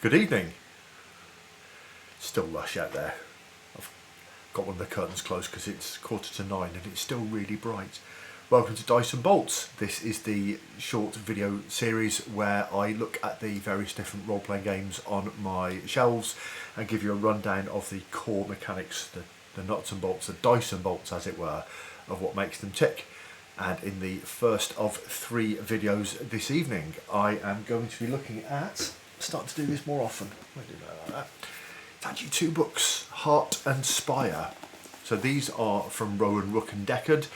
Good evening. Still lush out there. I've got one of the curtains closed because it's 9:15 and it's still really bright. Welcome to Dice and Bolts. This is the short video series where I look at the various different role-playing games on my shelves and give you a rundown of the core mechanics, the nuts and bolts, the dice and bolts as it were, of what makes them tick. And in the first of 3 videos this evening, I am going to be looking at, starting to do this more often, I do know like that. It's actually 2 books, Heart and Spire. So these are from Rowan, Rook and Deckard.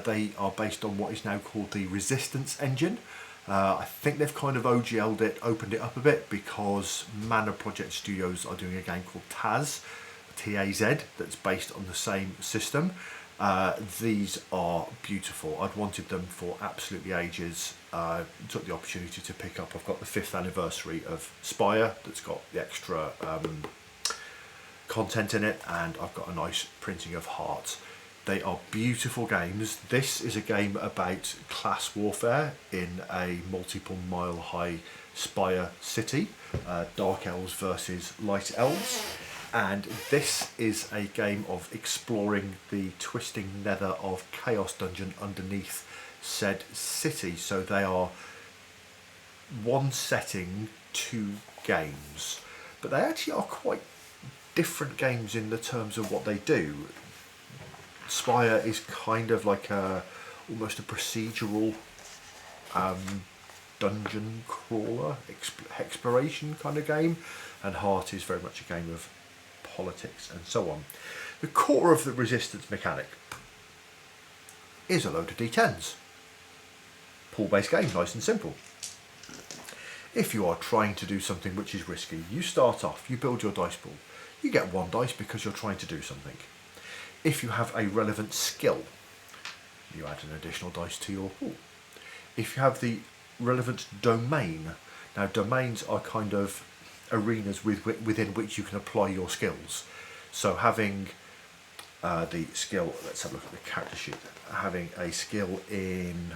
They are based on what is now called the Resistance engine. I think they've kind of OGL'd it, opened it up a bit, because Mana Project Studios are doing a game called Taz, T-A-Z, that's based on the same system. These are beautiful. I'd wanted them for absolutely ages. Took the opportunity to pick up. I've got the 5th anniversary of Spire that's got the extra content in it, and I've got a nice printing of Heart. They are beautiful games. This is a game about class warfare in a multiple mile high Spire city, Dark Elves versus Light Elves. And this is a game of exploring the twisting nether of Chaos Dungeon underneath said city. So they are one setting, 2 games, but they actually are quite different games in the terms of what they do. Spire is kind of like almost a procedural dungeon crawler, exploration kind of game, and Heart is very much a game of politics and so on. The core of the resistance mechanic is a load of d10s. Pool-based game, nice and simple. If you are trying to do something which is risky, you start off, you build your dice pool. You get 1 dice because you're trying to do something. If you have a relevant skill, you add an additional dice to your pool. If you have the relevant domain, now domains are kind of arenas within which you can apply your skills. So having the skill, let's have a look at the character sheet, having a skill in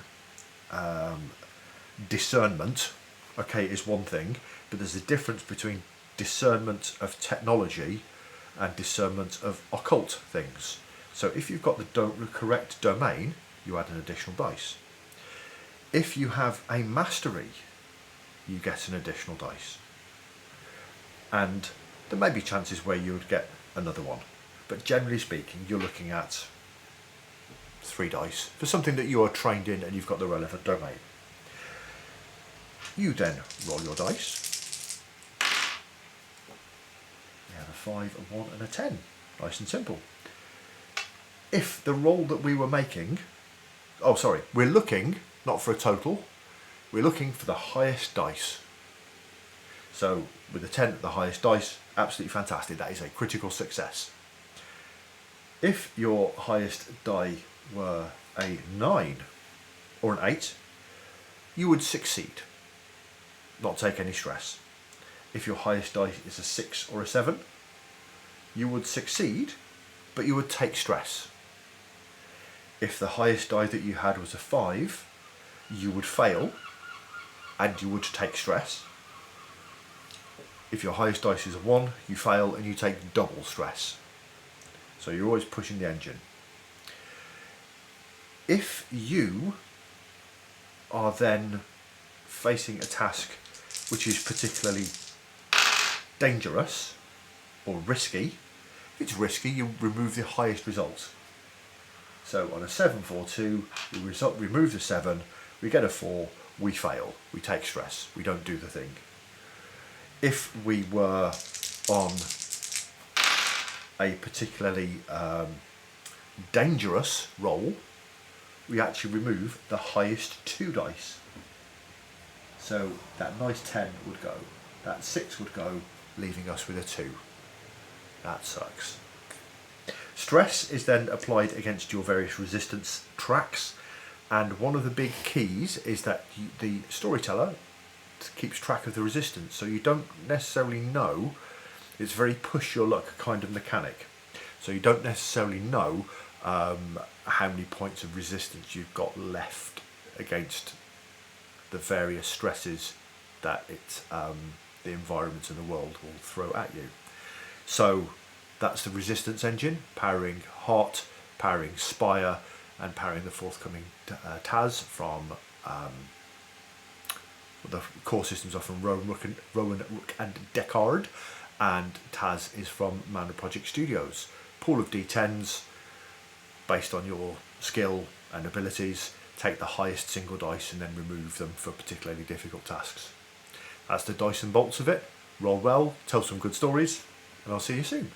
discernment, okay, is one thing, but there's a difference between discernment of technology and discernment of occult things. So if you've got the correct domain, you add an additional dice. If you have a mastery, you get an additional dice. And there may be chances where you would get another one, but generally speaking you're looking at 3 dice for something that you are trained in and you've got the relevant domain. You then roll your dice. You have a 5, a 1 and a 10, nice and simple. If the roll that we were making, we're looking not for a total, we're looking for the highest dice. So with a 10 at the highest dice, absolutely fantastic. That is a critical success. If your highest die were a 9 or an 8, you would succeed, not take any stress. If your highest die is a 6 or a 7, you would succeed, but you would take stress. If the highest die that you had was a 5, you would fail and you would take stress. If your highest dice is a 1, you fail and you take double stress. So you're always pushing the engine. If you are then facing a task which is particularly dangerous or risky, if it's risky, you remove the highest result. So on a 7-4-2, we remove the 7, we get a 4, we fail, we take stress, we don't do the thing. If we were on a particularly dangerous roll, we actually remove the highest 2 dice. So that nice 10 would go, that 6 would go, leaving us with a 2. That sucks. Stress is then applied against your various resistance tracks, and one of the big keys is that the storyteller keeps track of the resistance, so you don't necessarily know. It's very push your luck kind of mechanic, so you don't necessarily know how many points of resistance you've got left against the various stresses that it the environment and the world will throw at you. So that's the Resistance engine, powering Heart, powering Spire, and powering the forthcoming Taz from the core systems are from Rowan, Rook and Deckard, and Taz is from Mana Project Studios. Pool of D10s based on your skill and abilities. Take the highest single dice and then remove them for particularly difficult tasks. That's the dice and bolts of it. Roll well, tell some good stories, and I'll see you soon.